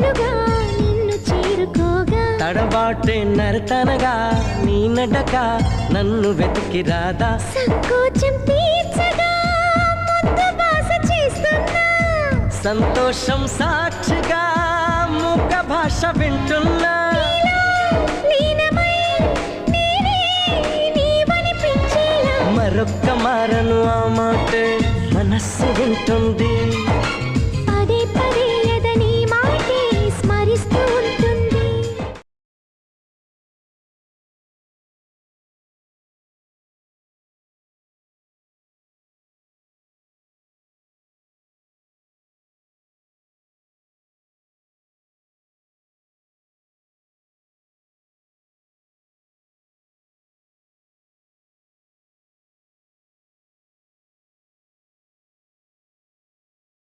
నేనుగా నిన్ను చేరుకోగా తడబాటే నరతనగా నీ నడక నన్ను వెతికి రాదా సంకోచం తీర్చగా ముద్దు బాస చేస్తున్నా సంతోషం సాక్షిగా మూక భాష వింటున్నా లీనమై నేనే నీవనిపించేలా మరొక్క మారను ఆ మాటే మనస్సు వింటుంది